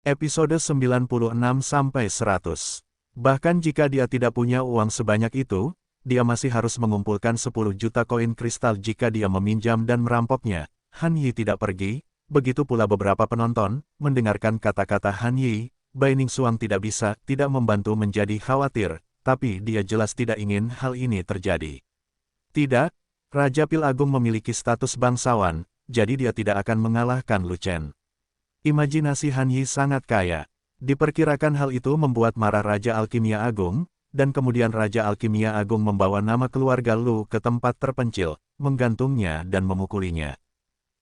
Episode 96-100. Bahkan jika dia tidak punya uang sebanyak itu, dia masih harus mengumpulkan 10 juta koin kristal jika dia meminjam dan merampoknya. Han Yi tidak pergi, begitu pula beberapa penonton, mendengarkan kata-kata Han Yi, Bai Ningsuang tidak membantu menjadi khawatir, tapi dia jelas tidak ingin hal ini terjadi. Tidak, Raja Pil Agung memiliki status bangsawan, jadi dia tidak akan mengalahkan Lu Chen. Imajinasi Han Yi sangat kaya. Diperkirakan hal itu membuat marah Raja Alkimia Agung, dan kemudian Raja Alkimia Agung membawa nama keluarga Lu ke tempat terpencil, menggantungnya dan memukulinya.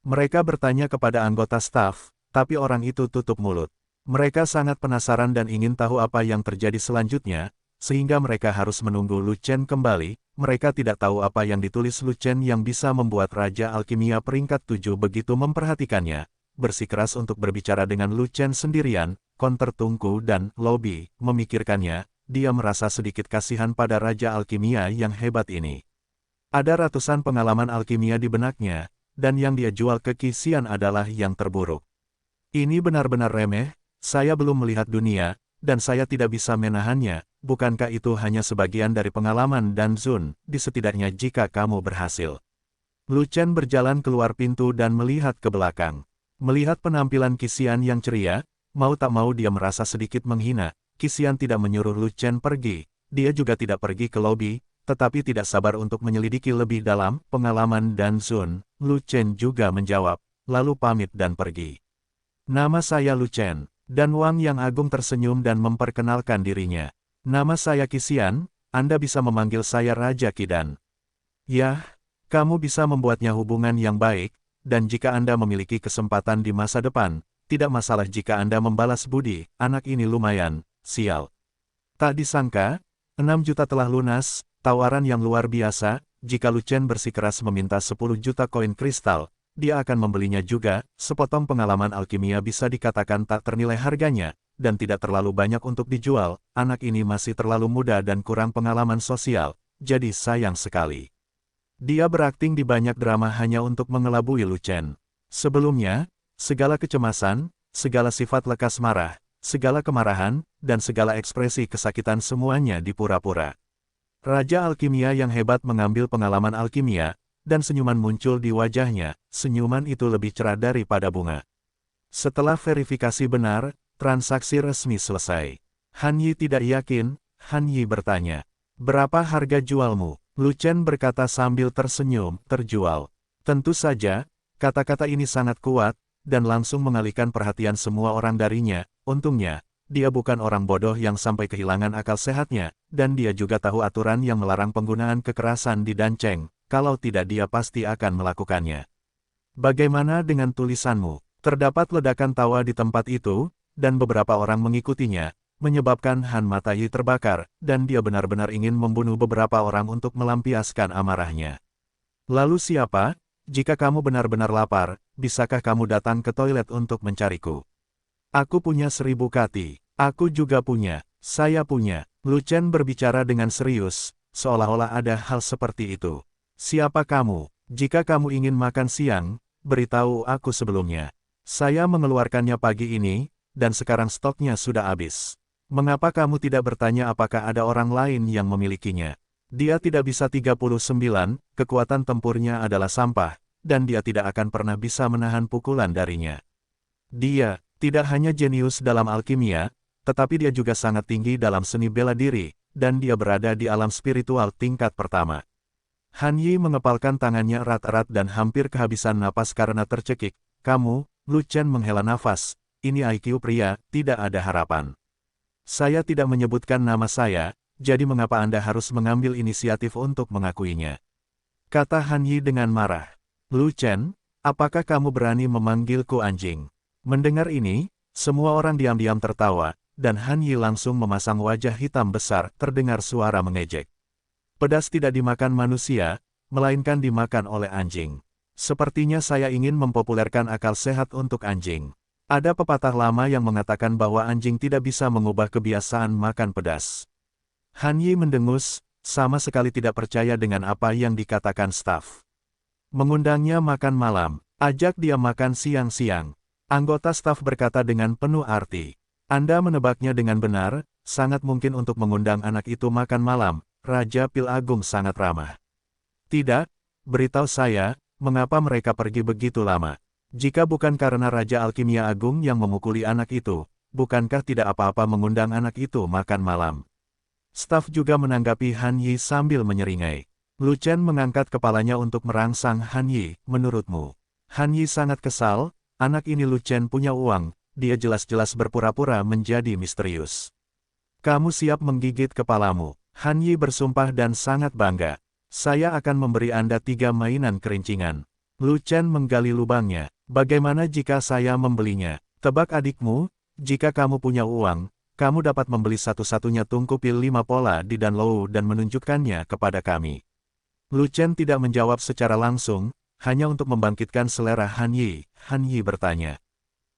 Mereka bertanya kepada anggota staf, tapi orang itu tutup mulut. Mereka sangat penasaran dan ingin tahu apa yang terjadi selanjutnya, sehingga mereka harus menunggu Lu Chen kembali. Mereka tidak tahu apa yang ditulis Lu Chen yang bisa membuat Raja Alkimia peringkat 7 begitu memperhatikannya. Bersikeras untuk berbicara dengan Lu Chen sendirian, Counter Tungku dan Lobby memikirkannya, dia merasa sedikit kasihan pada Raja Alkimia yang hebat ini. Ada ratusan pengalaman alkimia di benaknya, dan yang dia jual ke Qi Xian adalah yang terburuk. Ini benar-benar remeh, saya belum melihat dunia, dan saya tidak bisa menahannya, bukankah itu hanya sebagian dari pengalaman dan Zun, setidaknya jika kamu berhasil. Lu Chen berjalan keluar pintu dan melihat ke belakang. Melihat penampilan Qi Xian yang ceria, mau tak mau dia merasa sedikit menghina. Qi Xian tidak menyuruh Lu Chen pergi, dia juga tidak pergi ke lobi, tetapi tidak sabar untuk menyelidiki lebih dalam pengalaman dan Zun. Lu Chen juga menjawab, lalu pamit dan pergi. Nama saya Lu Chen, dan Wang Yang Agung tersenyum dan memperkenalkan dirinya. Nama saya Qi Xian, Anda bisa memanggil saya Raja Qidan. Yah, kamu bisa membuatnya hubungan yang baik, dan jika Anda memiliki kesempatan di masa depan, tidak masalah jika Anda membalas budi, anak ini lumayan, sial. Tak disangka, 6 juta telah lunas, tawaran yang luar biasa, jika Lu Chen bersikeras meminta 10 juta koin kristal, dia akan membelinya juga, sepotong pengalaman alkimia bisa dikatakan tak ternilai harganya, dan tidak terlalu banyak untuk dijual, anak ini masih terlalu muda dan kurang pengalaman sosial, jadi sayang sekali. Dia berakting di banyak drama hanya untuk mengelabui Lu Chen. Sebelumnya, segala kecemasan, segala sifat lekas marah, segala kemarahan, dan segala ekspresi kesakitan semuanya dipura-pura. Raja Alkimia yang hebat mengambil pengalaman alkimia, dan senyuman muncul di wajahnya, senyuman itu lebih cerah daripada bunga. Setelah verifikasi benar, transaksi resmi selesai. Han Yi tidak yakin, Han Yi bertanya, "Berapa harga jualmu?" Lu Chen berkata sambil tersenyum, "Terjual." Tentu saja, kata-kata ini sangat kuat, dan langsung mengalihkan perhatian semua orang darinya. Untungnya, dia bukan orang bodoh yang sampai kehilangan akal sehatnya, dan dia juga tahu aturan yang melarang penggunaan kekerasan di Danceng, kalau tidak dia pasti akan melakukannya. Bagaimana dengan tulisanmu? Terdapat ledakan tawa di tempat itu, dan beberapa orang mengikutinya, menyebabkan Han Mata Yi terbakar, dan dia benar-benar ingin membunuh beberapa orang untuk melampiaskan amarahnya. Lalu siapa? Jika kamu benar-benar lapar, bisakah kamu datang ke toilet untuk mencariku? Aku punya 1000 kati. Aku juga punya. Saya punya. Lu Chen berbicara dengan serius, seolah-olah ada hal seperti itu. Siapa kamu? Jika kamu ingin makan siang, beritahu aku sebelumnya. Saya mengeluarkannya pagi ini, dan sekarang stoknya sudah habis. Mengapa kamu tidak bertanya apakah ada orang lain yang memilikinya? Dia tidak bisa 39, kekuatan tempurnya adalah sampah, dan dia tidak akan pernah bisa menahan pukulan darinya. Dia tidak hanya jenius dalam alkimia, tetapi dia juga sangat tinggi dalam seni bela diri, dan dia berada di alam spiritual tingkat pertama. Han Yi mengepalkan tangannya erat-erat dan hampir kehabisan napas karena tercekik. Kamu, Lu Chen menghela nafas, ini IQ pria, tidak ada harapan. Saya tidak menyebutkan nama saya, jadi mengapa Anda harus mengambil inisiatif untuk mengakuinya? Kata Han Yi dengan marah. Lu Chen, apakah kamu berani memanggilku anjing? Mendengar ini, semua orang diam-diam tertawa, dan Han Yi langsung memasang wajah hitam besar, terdengar suara mengejek. Pedas tidak dimakan manusia, melainkan dimakan oleh anjing. Sepertinya saya ingin mempopulerkan akal sehat untuk anjing. Ada pepatah lama yang mengatakan bahwa anjing tidak bisa mengubah kebiasaan makan pedas. Han Yi mendengus, sama sekali tidak percaya dengan apa yang dikatakan staf. Mengundangnya makan malam, ajak dia makan siang-siang. Anggota staf berkata dengan penuh arti. Anda menebaknya dengan benar, sangat mungkin untuk mengundang anak itu makan malam, Raja Pil Agung sangat ramah. Tidak, beritahu saya, mengapa mereka pergi begitu lama? Jika bukan karena Raja Alkimia Agung yang memukuli anak itu, bukankah tidak apa-apa mengundang anak itu makan malam? Staf juga menanggapi Han Yi sambil menyeringai. Lu Chen mengangkat kepalanya untuk merangsang Han Yi, menurutmu. Han Yi sangat kesal, anak ini Lu Chen punya uang, dia jelas-jelas berpura-pura menjadi misterius. Kamu siap menggigit kepalamu. Han Yi bersumpah dan sangat bangga. Saya akan memberi Anda 3 mainan kerincingan. Lu Chen menggali lubangnya. Bagaimana jika saya membelinya? Tebak adikmu, jika kamu punya uang, kamu dapat membeli satu-satunya tungku pil 5 pola di Danlou dan menunjukkannya kepada kami. Lu Chen tidak menjawab secara langsung, hanya untuk membangkitkan selera Han Yi. Han Yi bertanya.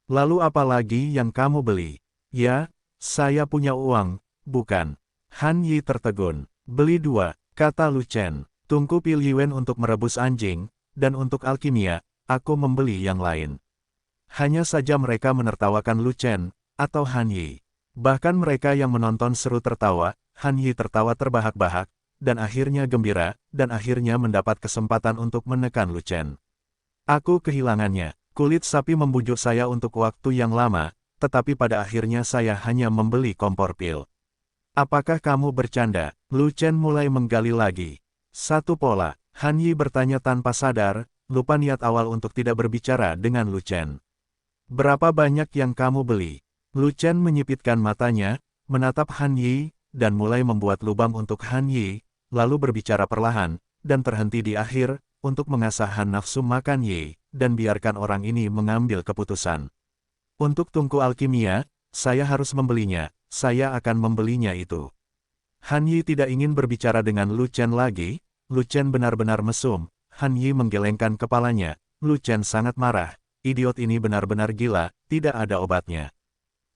Lalu apa lagi yang kamu beli? Ya, saya punya uang, bukan? Han Yi tertegun. Beli 2, kata Lu Chen. Tungku pil Yuan untuk merebus anjing, dan untuk alkimia, aku membeli yang lain. Hanya saja mereka menertawakan Lu Chen, atau Han Yi. Bahkan mereka yang menonton seru tertawa, Han Yi tertawa terbahak-bahak, dan akhirnya gembira, dan akhirnya mendapat kesempatan untuk menekan Lu Chen. Aku kehilangannya. Kulit sapi membujuk saya untuk waktu yang lama, tetapi pada akhirnya saya hanya membeli kompor pil. Apakah kamu bercanda? Lu Chen mulai menggali lagi. 1 pola. Han Yi bertanya tanpa sadar, lupa niat awal untuk tidak berbicara dengan Lu Chen. Berapa banyak yang kamu beli? Lu Chen menyipitkan matanya, menatap Han Yi, dan mulai membuat lubang untuk Han Yi, lalu berbicara perlahan, dan terhenti di akhir, untuk mengasah nafsu makan Yi, dan biarkan orang ini mengambil keputusan. Untuk tungku alkimia, saya harus membelinya, saya akan membelinya itu. Han Yi tidak ingin berbicara dengan Lu Chen lagi, Lu Chen benar-benar mesum, Han Yi menggelengkan kepalanya, Lu Chen sangat marah, idiot ini benar-benar gila, tidak ada obatnya.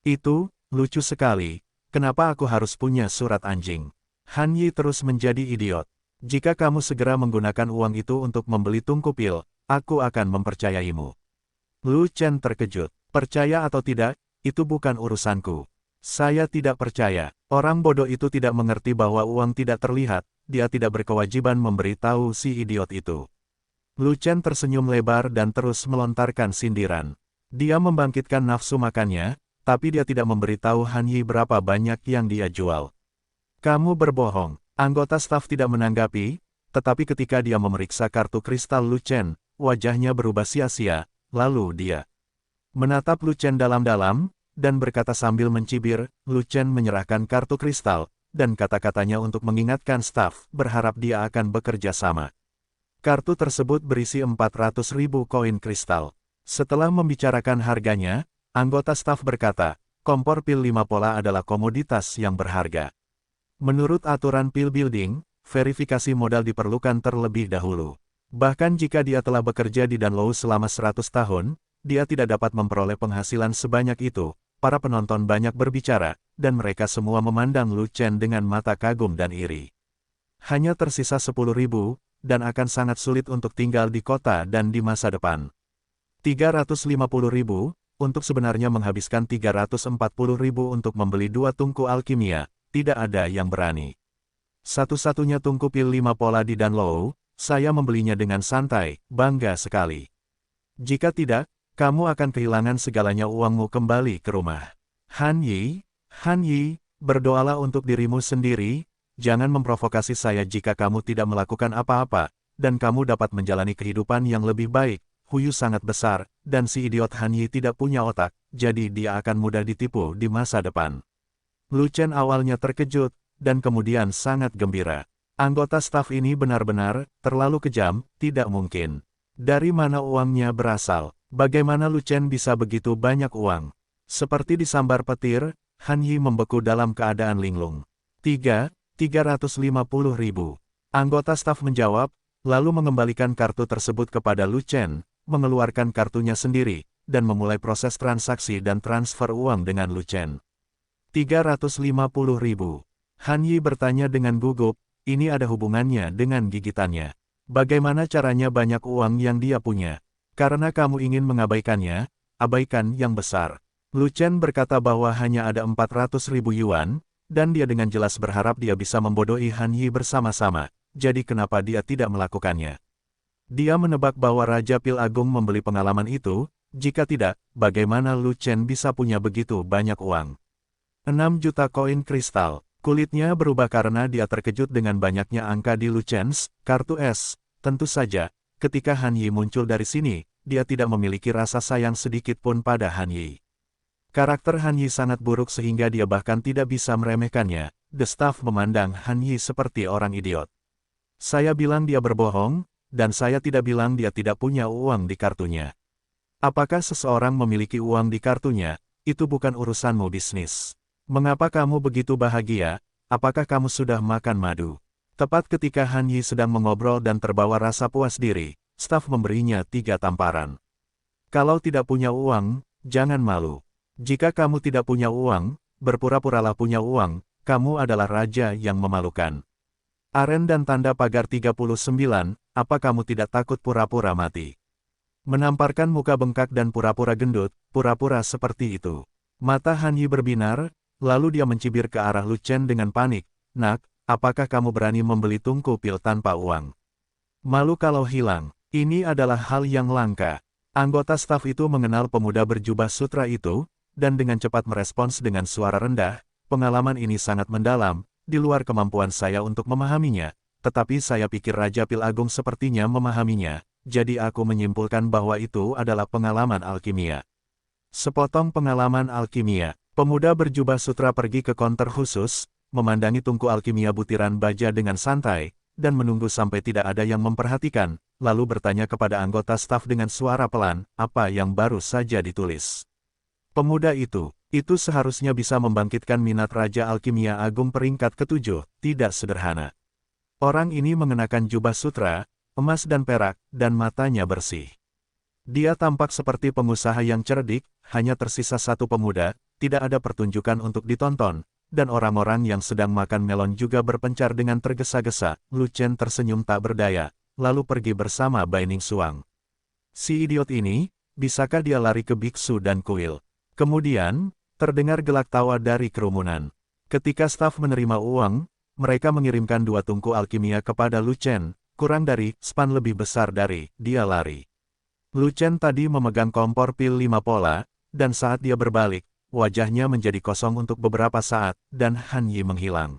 Itu, lucu sekali, kenapa aku harus punya surat anjing? Han Yi terus menjadi idiot. Jika kamu segera menggunakan uang itu untuk membeli tungku pil, aku akan mempercayaimu. Lu Chen terkejut. Percaya atau tidak, itu bukan urusanku. Saya tidak percaya. Orang bodoh itu tidak mengerti bahwa uang tidak terlihat, dia tidak berkewajiban memberitahu si idiot itu. Lu Chen tersenyum lebar dan terus melontarkan sindiran. Dia membangkitkan nafsu makannya, tapi dia tidak memberitahu Han Yi berapa banyak yang dia jual. Kamu berbohong. Anggota staf tidak menanggapi, tetapi ketika dia memeriksa kartu kristal Lu Chen, wajahnya berubah sia-sia, lalu dia menatap Lu Chen dalam-dalam, dan berkata sambil mencibir, Lu Chen menyerahkan kartu kristal, dan kata-katanya untuk mengingatkan staf, berharap dia akan bekerja sama. Kartu tersebut berisi 400.000 koin kristal. Setelah membicarakan harganya, anggota staf berkata, kompor pil 5 pola adalah komoditas yang berharga. Menurut aturan pil building, verifikasi modal diperlukan terlebih dahulu. Bahkan jika dia telah bekerja di Danlou selama 100 tahun, dia tidak dapat memperoleh penghasilan sebanyak itu. Para penonton banyak berbicara, dan mereka semua memandang Lu Chen dengan mata kagum dan iri. Hanya tersisa 10.000, dan akan sangat sulit untuk tinggal di kota dan di masa depan. 350.000, untuk sebenarnya menghabiskan 340.000 untuk membeli 2 tungku alkimia, tidak ada yang berani. Satu-satunya tungku pil 5 pola di Danlou, saya membelinya dengan santai, bangga sekali. Jika tidak, kamu akan kehilangan segalanya uangmu kembali ke rumah. Han Yi, berdoalah untuk dirimu sendiri, jangan memprovokasi saya jika kamu tidak melakukan apa-apa, dan kamu dapat menjalani kehidupan yang lebih baik. Huyu sangat besar, dan si idiot Han Yi tidak punya otak, jadi dia akan mudah ditipu di masa depan. Lu Chen awalnya terkejut, dan kemudian sangat gembira. Anggota staf ini benar-benar terlalu kejam, tidak mungkin. Dari mana uangnya berasal? Bagaimana Lu Chen bisa begitu banyak uang? Seperti disambar petir, Han Yi membeku dalam keadaan linglung. 350.000. Anggota staf menjawab, lalu mengembalikan kartu tersebut kepada Lu Chen, mengeluarkan kartunya sendiri, dan memulai proses transaksi dan transfer uang dengan Lu Chen. 350.000. Han Yi bertanya dengan gugup, ini ada hubungannya dengan gigitannya. Bagaimana caranya banyak uang yang dia punya? Karena kamu ingin mengabaikannya, abaikan yang besar. Lu Chen berkata bahwa hanya ada 400.000 yuan, dan dia dengan jelas berharap dia bisa membodohi Han Yi bersama-sama, jadi kenapa dia tidak melakukannya? Dia menebak bahwa Raja Pil Agung membeli pengalaman itu, jika tidak, bagaimana Lu Chen bisa punya begitu banyak uang? 6 juta koin kristal. Kulitnya berubah karena dia terkejut dengan banyaknya angka di Lu Chen's kartu es. Tentu saja, ketika Han Yi muncul dari sini, dia tidak memiliki rasa sayang sedikit pun pada Han Yi. Karakter Han Yi sangat buruk sehingga dia bahkan tidak bisa meremehkannya. The staff memandang Han Yi seperti orang idiot. Saya bilang dia berbohong, dan saya tidak bilang dia tidak punya uang di kartunya. Apakah seseorang memiliki uang di kartunya, itu bukan urusanmu bisnis. Mengapa kamu begitu bahagia? Apakah kamu sudah makan madu? Tepat ketika Han Yi sedang mengobrol dan terbawa rasa puas diri, staf memberinya 3 tamparan. Kalau tidak punya uang, jangan malu. Jika kamu tidak punya uang, berpura-puralah punya uang, kamu adalah raja yang memalukan. Aren dan tanda pagar 39, apa kamu tidak takut pura-pura mati? Menamparkan muka bengkak dan pura-pura gendut, pura-pura seperti itu. Mata Han Yi berbinar, lalu dia mencibir ke arah Lu Chen dengan panik. Nak, apakah kamu berani membeli tungku pil tanpa uang? Malu kalau hilang. Ini adalah hal yang langka. Anggota staf itu mengenal pemuda berjubah sutra itu, dan dengan cepat merespons dengan suara rendah, pengalaman ini sangat mendalam, di luar kemampuan saya untuk memahaminya, tetapi saya pikir Raja Pil Agung sepertinya memahaminya, jadi aku menyimpulkan bahwa itu adalah pengalaman alkimia. Sepotong pengalaman alkimia. Pemuda berjubah sutra pergi ke konter khusus, memandangi tungku alkimia butiran baja dengan santai, dan menunggu sampai tidak ada yang memperhatikan, lalu bertanya kepada anggota staf dengan suara pelan, apa yang baru saja ditulis. Pemuda itu seharusnya bisa membangkitkan minat Raja Alkimia Agung peringkat ke-7, tidak sederhana. Orang ini mengenakan jubah sutra, emas dan perak, dan matanya bersih. Dia tampak seperti pengusaha yang cerdik, hanya tersisa satu pemuda, tidak ada pertunjukan untuk ditonton, dan orang-orang yang sedang makan melon juga berpencar dengan tergesa-gesa. Lu Chen tersenyum tak berdaya, lalu pergi bersama Bai Ningsuang. Si idiot ini, bisakah dia lari ke biksu dan kuil? Kemudian, terdengar gelak tawa dari kerumunan. Ketika staf menerima uang, mereka mengirimkan 2 tungku alkimia kepada Lu Chen, kurang dari span lebih besar dari dia lari. Lu Chen tadi memegang kompor pil 5 pola, dan saat dia berbalik, wajahnya menjadi kosong untuk beberapa saat, dan Han Yi menghilang.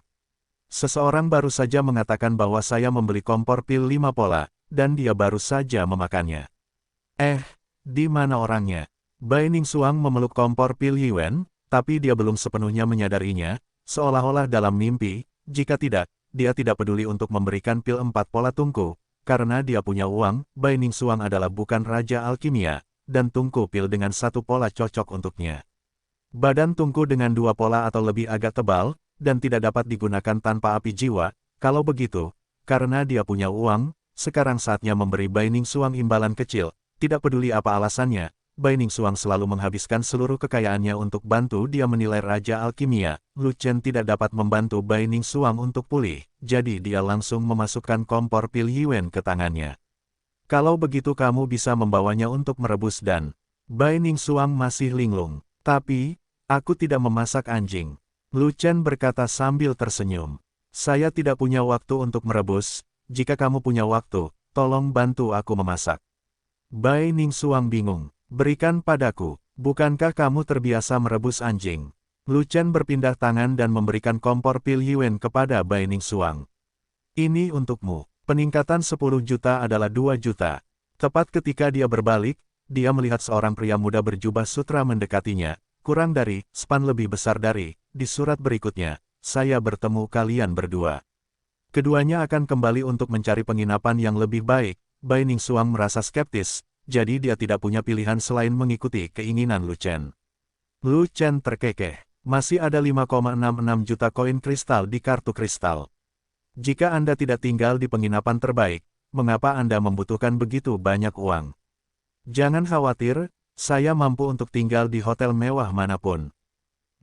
Seseorang baru saja mengatakan bahwa saya membeli kompor pil 5 pola, dan dia baru saja memakannya. Di mana orangnya? Bai Ningsuang memeluk kompor pil Yiwen, tapi dia belum sepenuhnya menyadarinya, seolah-olah dalam mimpi, jika tidak, dia tidak peduli untuk memberikan pil 4 pola tungku, karena dia punya uang. Bai Ningsuang adalah bukan Raja Alkimia, dan tungku pil dengan 1 pola cocok untuknya. Badan tungku dengan 2 pola atau lebih agak tebal, dan tidak dapat digunakan tanpa api jiwa. Kalau begitu, karena dia punya uang, sekarang saatnya memberi Bai Ningsuang imbalan kecil. Tidak peduli apa alasannya, Bai Ningsuang selalu menghabiskan seluruh kekayaannya untuk bantu dia menilai Raja Alkimia. Lu Chen tidak dapat membantu Bai Ningsuang untuk pulih, jadi dia langsung memasukkan kompor pil Yiwen ke tangannya. Kalau begitu kamu bisa membawanya untuk merebus dan... Bai Ningsuang masih linglung. Tapi, aku tidak memasak anjing. Lu Chen berkata sambil tersenyum. Saya tidak punya waktu untuk merebus, jika kamu punya waktu, tolong bantu aku memasak. Bai Ningsuang bingung. Berikan padaku, bukankah kamu terbiasa merebus anjing? Lu Chen berpindah tangan dan memberikan kompor pil Yiwen kepada Bai Ningsuang. Ini untukmu. Peningkatan 10 juta adalah 2 juta. Tepat ketika dia berbalik, dia melihat seorang pria muda berjubah sutra mendekatinya, kurang dari span lebih besar dari di surat berikutnya. Saya bertemu kalian berdua. Keduanya akan kembali untuk mencari penginapan yang lebih baik. Bai Ningsuang merasa skeptis, jadi dia tidak punya pilihan selain mengikuti keinginan Lu Chen. Lu Chen terkekeh. Masih ada 5,66 juta koin kristal di kartu kristal. Jika Anda tidak tinggal di penginapan terbaik, mengapa Anda membutuhkan begitu banyak uang? Jangan khawatir, saya mampu untuk tinggal di hotel mewah manapun.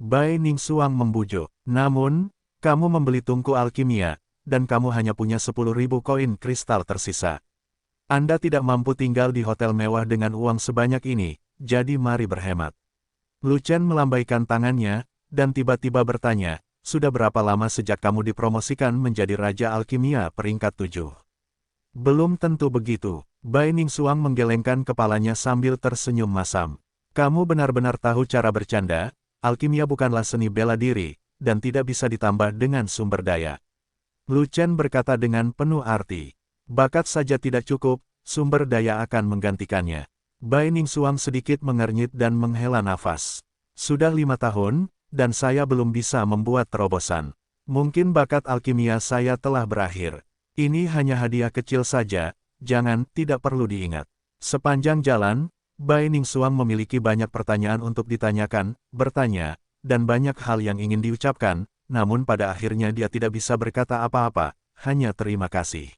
Bai Ningsuang membujuk. Namun, kamu membeli tungku alkimia, dan kamu hanya punya 10.000 koin kristal tersisa. Anda tidak mampu tinggal di hotel mewah dengan uang sebanyak ini, jadi mari berhemat. Lu Chen melambaikan tangannya, dan tiba-tiba bertanya, sudah berapa lama sejak kamu dipromosikan menjadi Raja Alkimia peringkat 7? Belum tentu begitu. Bai Ningsuang menggelengkan kepalanya sambil tersenyum masam. Kamu benar-benar tahu cara bercanda, alkimia bukanlah seni bela diri, dan tidak bisa ditambah dengan sumber daya. Lu Chen berkata dengan penuh arti. Bakat saja tidak cukup, sumber daya akan menggantikannya. Bai Ningsuang sedikit mengernyit dan menghela nafas. Sudah 5 tahun, dan saya belum bisa membuat terobosan. Mungkin bakat alkimia saya telah berakhir. Ini hanya hadiah kecil saja, jangan, tidak perlu diingat. Sepanjang jalan, Bai Ningsuang memiliki banyak pertanyaan untuk ditanyakan, bertanya, dan banyak hal yang ingin diucapkan, namun pada akhirnya dia tidak bisa berkata apa-apa, hanya terima kasih.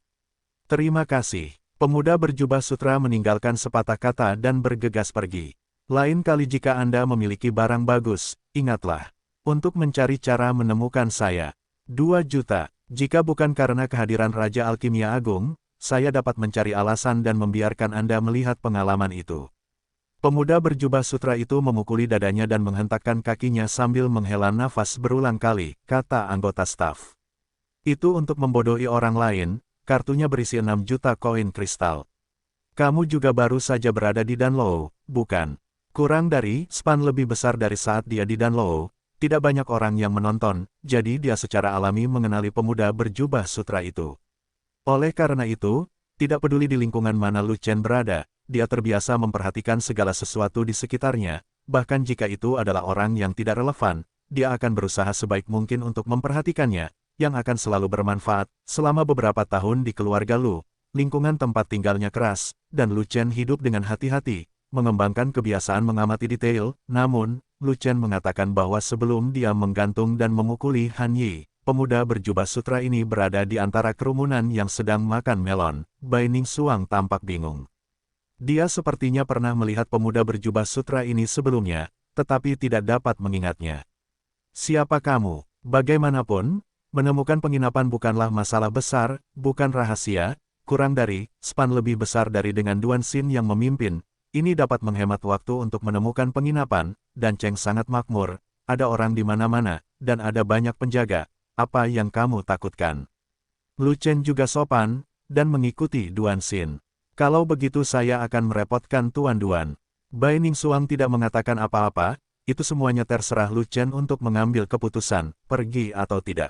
Terima kasih. Pemuda berjubah sutra meninggalkan sepatah kata dan bergegas pergi. Lain kali jika Anda memiliki barang bagus, ingatlah. Untuk mencari cara menemukan saya. 2 juta. Jika bukan karena kehadiran Raja Alkimia Agung, saya dapat mencari alasan dan membiarkan Anda melihat pengalaman itu. Pemuda berjubah sutra itu memukuli dadanya dan menghentakkan kakinya sambil menghela nafas berulang kali, kata anggota staf. Itu untuk membodohi orang lain, kartunya berisi 6 juta koin kristal. Kamu juga baru saja berada di Danlou, bukan? Kurang dari span lebih besar dari saat dia di Danlou, tidak banyak orang yang menonton, jadi dia secara alami mengenali pemuda berjubah sutra itu. Oleh karena itu, tidak peduli di lingkungan mana Lu Chen berada, dia terbiasa memperhatikan segala sesuatu di sekitarnya, bahkan jika itu adalah orang yang tidak relevan, dia akan berusaha sebaik mungkin untuk memperhatikannya, yang akan selalu bermanfaat. Selama beberapa tahun di keluarga Lu, lingkungan tempat tinggalnya keras, dan Lu Chen hidup dengan hati-hati, mengembangkan kebiasaan mengamati detail, namun, Lu Chen mengatakan bahwa sebelum dia menggantung dan memukuli Han Yi, pemuda berjubah sutra ini berada di antara kerumunan yang sedang makan melon. Bai Ningsuang tampak bingung. Dia sepertinya pernah melihat pemuda berjubah sutra ini sebelumnya, tetapi tidak dapat mengingatnya. Siapa kamu? Bagaimanapun, menemukan penginapan bukanlah masalah besar, bukan rahasia, kurang dari span lebih besar dari dengan Duan Xin yang memimpin. Ini dapat menghemat waktu untuk menemukan penginapan, dan Cheng sangat makmur, ada orang di mana-mana, dan ada banyak penjaga. Apa yang kamu takutkan? Lu Chen juga sopan, dan mengikuti Duan Xin. Kalau begitu saya akan merepotkan Tuan Duan. Bai Ningsuang tidak mengatakan apa-apa, itu semuanya terserah Lu Chen untuk mengambil keputusan, pergi atau tidak.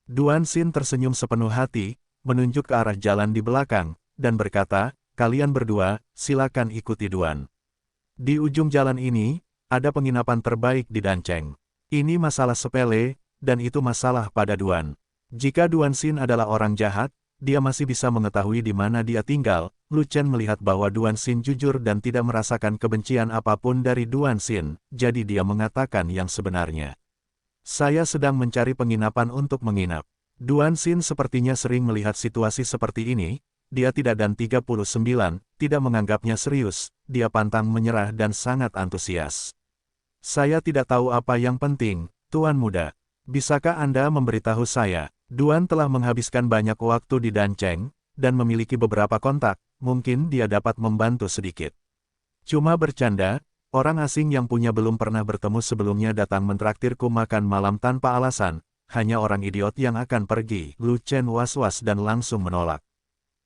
Duan Xin tersenyum sepenuh hati, menunjuk ke arah jalan di belakang, dan berkata, kalian berdua, silakan ikuti Duan. Di ujung jalan ini, ada penginapan terbaik di Dancheng. Ini masalah sepele, dan itu masalah pada Duan. Jika Duan Xin adalah orang jahat, dia masih bisa mengetahui di mana dia tinggal. Lu Chen melihat bahwa Duan Xin jujur dan tidak merasakan kebencian apapun dari Duan Xin, jadi dia mengatakan yang sebenarnya. Saya sedang mencari penginapan untuk menginap. Duan Xin sepertinya sering melihat situasi seperti ini. Dia tidak dan 39, tidak menganggapnya serius, dia pantang menyerah dan sangat antusias. Saya tidak tahu apa yang penting, Tuan Muda. Bisakah Anda memberitahu saya? Duan telah menghabiskan banyak waktu di Dancheng, dan memiliki beberapa kontak, mungkin dia dapat membantu sedikit. Cuma bercanda, orang asing yang punya belum pernah bertemu sebelumnya datang mentraktirku makan malam tanpa alasan, hanya orang idiot yang akan pergi. Lu Chen was-was dan langsung menolak.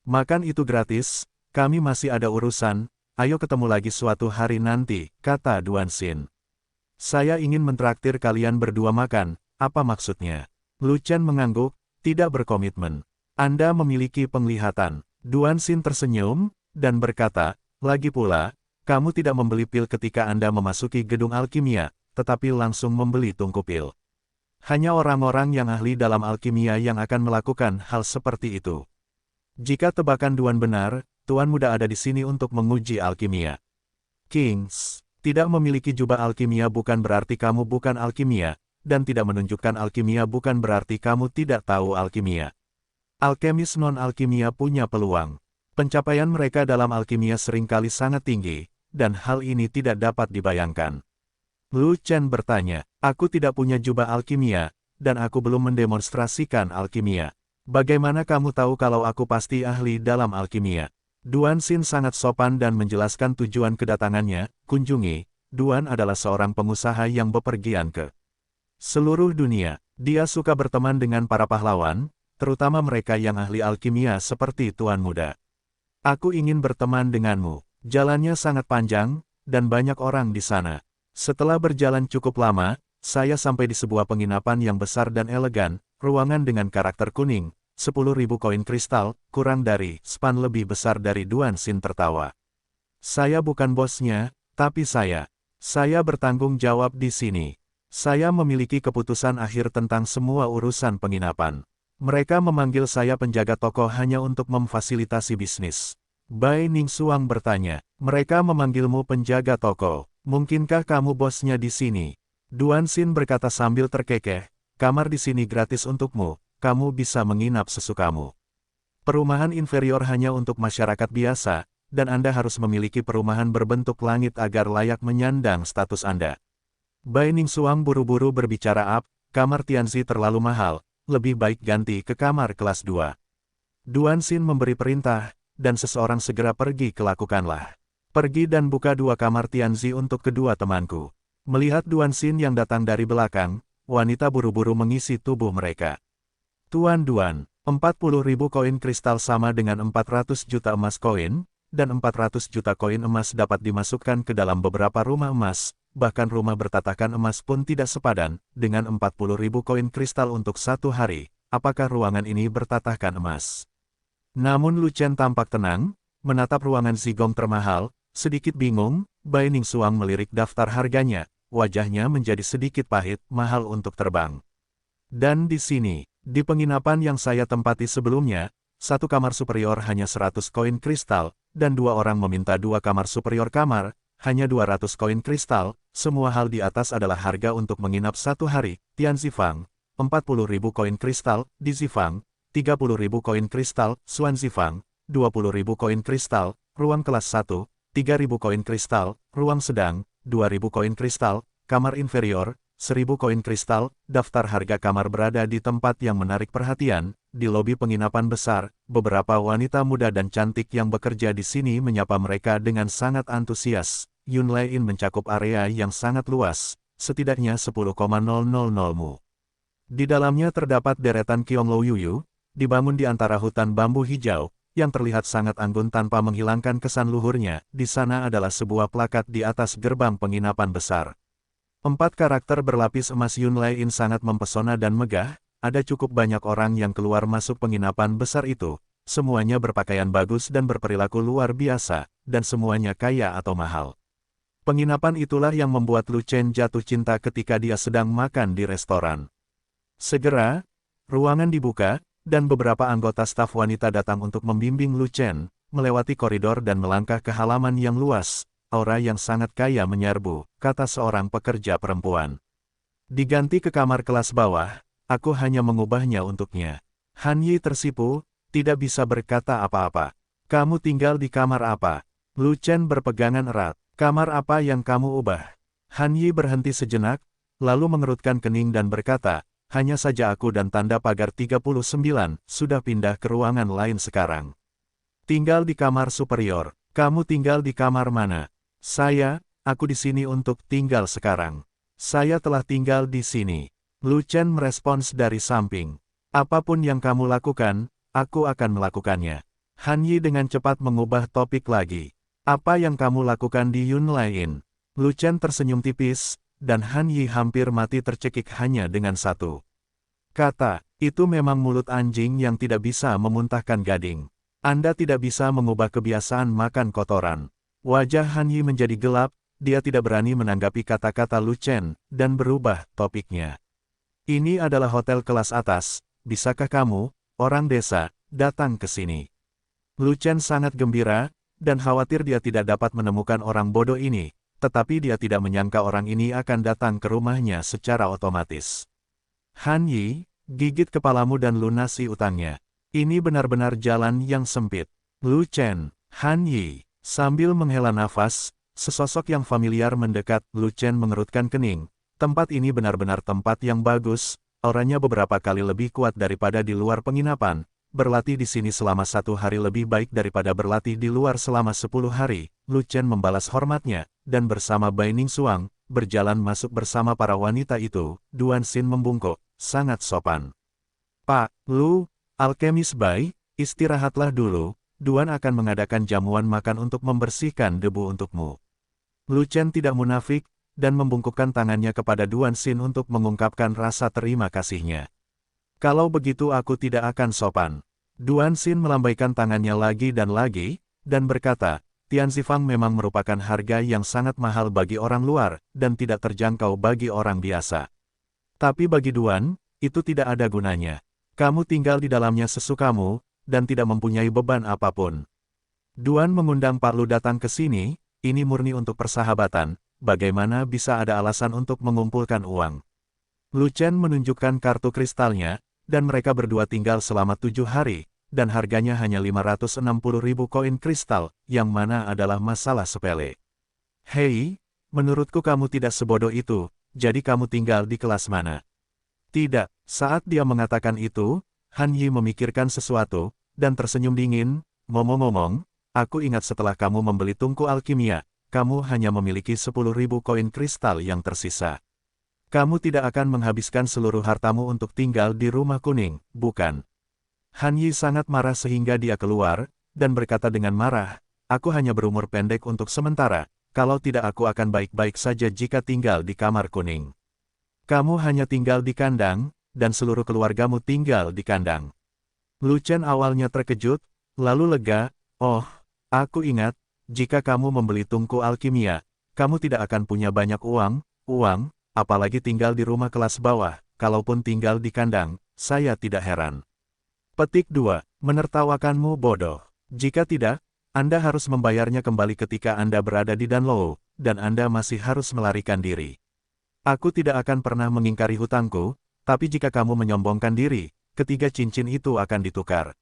Makan itu gratis, kami masih ada urusan, ayo ketemu lagi suatu hari nanti, kata Duan Xin. Saya ingin mentraktir kalian berdua makan, apa maksudnya? Lu Chen mengangguk, tidak berkomitmen. Anda memiliki penglihatan. Duan Xin tersenyum, dan berkata, lagi pula, kamu tidak membeli pil ketika Anda memasuki gedung alkimia, tetapi langsung membeli tungku pil. Hanya orang-orang yang ahli dalam alkimia yang akan melakukan hal seperti itu. Jika tebakan Duan benar, Tuan Muda ada di sini untuk menguji alkimia. Kings, tidak memiliki jubah alkimia bukan berarti kamu bukan alkimia, dan tidak menunjukkan alkimia bukan berarti kamu tidak tahu alkimia. Alkemis non-alkimia punya peluang. Pencapaian mereka dalam alkimia seringkali sangat tinggi, dan hal ini tidak dapat dibayangkan. Lu Chen bertanya, aku tidak punya jubah alkimia, dan aku belum mendemonstrasikan alkimia. Bagaimana kamu tahu kalau aku pasti ahli dalam alkimia? Duan Xin sangat sopan dan menjelaskan tujuan kedatangannya. Kunjungi, Duan adalah seorang pengusaha yang bepergian ke seluruh dunia. Dia suka berteman dengan para pahlawan, terutama mereka yang ahli alkimia seperti Tuan Muda. Aku ingin berteman denganmu. Jalannya sangat panjang, dan banyak orang di sana. Setelah berjalan cukup lama, saya sampai di sebuah penginapan yang besar dan elegan, ruangan dengan karakter kuning, 10.000 koin kristal, kurang dari span lebih besar dari Duan Xin tertawa. Saya bukan bosnya, tapi saya bertanggung jawab di sini. Saya memiliki keputusan akhir tentang semua urusan penginapan. Mereka memanggil saya penjaga toko hanya untuk memfasilitasi bisnis. Bai Ningsuang bertanya, mereka memanggilmu penjaga toko, mungkinkah kamu bosnya di sini? Duan Xin berkata sambil terkekeh, kamar di sini gratis untukmu, kamu bisa menginap sesukamu. Perumahan inferior hanya untuk masyarakat biasa, dan Anda harus memiliki perumahan berbentuk langit agar layak menyandang status Anda. Bai Ningsuang buru-buru berbicara, kamar Tianzi terlalu mahal, lebih baik ganti ke kamar kelas 2. Duan Xin memberi perintah, dan seseorang segera pergi ke lakukanlah. Pergi dan buka 2 kamar Tianzi untuk kedua temanku. Melihat Duan Xin yang datang dari belakang, wanita buru-buru mengisi tubuh mereka. Tuan Duan, 40.000 koin kristal sama dengan 400 juta emas koin, dan 400 juta koin emas dapat dimasukkan ke dalam beberapa rumah emas, bahkan rumah bertatakan emas pun tidak sepadan, dengan 40.000 koin kristal untuk 1 hari, apakah ruangan ini bertatahkan emas? Namun Lu Chen tampak tenang, menatap ruangan Zigong termahal, sedikit bingung, Bai Ningsuang melirik daftar harganya, wajahnya menjadi sedikit pahit, mahal untuk terbang. Dan di sini, di penginapan yang saya tempati sebelumnya, 1 kamar superior hanya 100 koin kristal, dan 2 orang meminta 2 kamar superior kamar, hanya 200 koin kristal, semua hal di atas adalah harga untuk menginap 1 hari, Tian Zifang, 40.000 koin kristal, Di Zifang, 30.000 koin kristal, Xuan Zifang, 20.000 koin kristal, ruang kelas 1, 3.000 koin kristal, ruang sedang, 2.000 koin kristal, kamar inferior, 1.000 koin kristal, daftar harga kamar berada di tempat yang menarik perhatian, di lobi penginapan besar, beberapa wanita muda dan cantik yang bekerja di sini menyapa mereka dengan sangat antusias. Yunlei Inn mencakup area yang sangat luas, setidaknya 10,000 mu. Di dalamnya terdapat deretan Qionglo Yuyu, dibangun di antara hutan bambu hijau, yang terlihat sangat anggun tanpa menghilangkan kesan luhurnya. Di sana adalah sebuah plakat di atas gerbang penginapan besar. 4 karakter berlapis emas Yunlei Inn sangat mempesona dan megah, ada cukup banyak orang yang keluar masuk penginapan besar itu, semuanya berpakaian bagus dan berperilaku luar biasa, dan semuanya kaya atau mahal. Penginapan itulah yang membuat Lu Chen jatuh cinta ketika dia sedang makan di restoran. Segera, ruangan dibuka, dan beberapa anggota staf wanita datang untuk membimbing Lu Chen, melewati koridor dan melangkah ke halaman yang luas. Aura yang sangat kaya menyerbu, kata seorang pekerja perempuan. Diganti ke kamar kelas bawah, aku hanya mengubahnya untuknya. Han Yi tersipu, tidak bisa berkata apa-apa. Kamu tinggal di kamar apa? Lu Chen berpegangan erat. Kamar apa yang kamu ubah? Han Yi berhenti sejenak, lalu mengerutkan kening dan berkata, hanya saja aku dan tanda pagar 39, sudah pindah ke ruangan lain sekarang. Tinggal di kamar superior. Kamu tinggal di kamar mana? Aku di sini untuk tinggal sekarang. Saya telah tinggal di sini. Lu Chen merespons dari samping. Apapun yang kamu lakukan, aku akan melakukannya. Han Yi dengan cepat mengubah topik lagi. Apa yang kamu lakukan di Yunlei Inn? Lu Chen tersenyum tipis, dan Han Yi hampir mati tercekik hanya dengan satu kata. Itu memang mulut anjing yang tidak bisa memuntahkan gading. Anda tidak bisa mengubah kebiasaan makan kotoran. Wajah Han Yi menjadi gelap, dia tidak berani menanggapi kata-kata Lu Chen, dan berubah topiknya. Ini adalah hotel kelas atas, bisakah kamu, orang desa, datang ke sini? Lu Chen sangat gembira, dan khawatir dia tidak dapat menemukan orang bodoh ini, tetapi dia tidak menyangka orang ini akan datang ke rumahnya secara otomatis. Han Yi, gigit kepalamu dan lunasi utangnya. Ini benar-benar jalan yang sempit. Lu Chen, Han Yi. Sambil menghela nafas, sesosok yang familiar mendekat. Lu Chen mengerutkan kening. Tempat ini benar-benar tempat yang bagus, auranya beberapa kali lebih kuat daripada di luar penginapan, berlatih di sini selama 1 hari lebih baik daripada berlatih di luar selama 10 hari. Lu Chen membalas hormatnya, dan bersama Bai Ningsuang, berjalan masuk bersama para wanita itu. Duan Xin membungkuk, sangat sopan. Pak, Lu, alkemis Bai, istirahatlah dulu, Duan akan mengadakan jamuan makan untuk membersihkan debu untukmu. Lu Chen tidak munafik, dan membungkukkan tangannya kepada Duan Xin untuk mengungkapkan rasa terima kasihnya. Kalau begitu aku tidak akan sopan. Duan Xin melambaikan tangannya lagi, dan berkata, Tian Zifang memang merupakan harga yang sangat mahal bagi orang luar, dan tidak terjangkau bagi orang biasa. Tapi bagi Duan, itu tidak ada gunanya. Kamu tinggal di dalamnya sesukamu, dan tidak mempunyai beban apapun. Duan mengundang Pak Lu datang ke sini, ini murni untuk persahabatan, bagaimana bisa ada alasan untuk mengumpulkan uang. Lu Chen menunjukkan kartu kristalnya, dan mereka berdua tinggal selama 7 hari, dan harganya hanya 560.000 koin kristal, yang mana adalah masalah sepele. Hei, menurutku kamu tidak sebodoh itu, jadi kamu tinggal di kelas mana? Tidak, saat dia mengatakan itu, Han Yi memikirkan sesuatu, dan tersenyum dingin. Ngomong-ngomong, aku ingat setelah kamu membeli tungku alkimia, kamu hanya memiliki 10.000 koin kristal yang tersisa. Kamu tidak akan menghabiskan seluruh hartamu untuk tinggal di rumah kuning, bukan? Han Yi sangat marah sehingga dia keluar, dan berkata dengan marah, aku hanya berumur pendek untuk sementara, kalau tidak aku akan baik-baik saja jika tinggal di kamar kuning. Kamu hanya tinggal di kandang, dan seluruh keluargamu tinggal di kandang. Lu Chen awalnya terkejut, lalu lega, oh, aku ingat, jika kamu membeli tungku alkimia, kamu tidak akan punya banyak uang, apalagi tinggal di rumah kelas bawah, kalaupun tinggal di kandang, saya tidak heran. Petik 2. Menertawakanmu bodoh. Jika tidak, Anda harus membayarnya kembali ketika Anda berada di Danlou, dan Anda masih harus melarikan diri. Aku tidak akan pernah mengingkari hutangku, tapi jika kamu menyombongkan diri, ketiga cincin itu akan ditukar.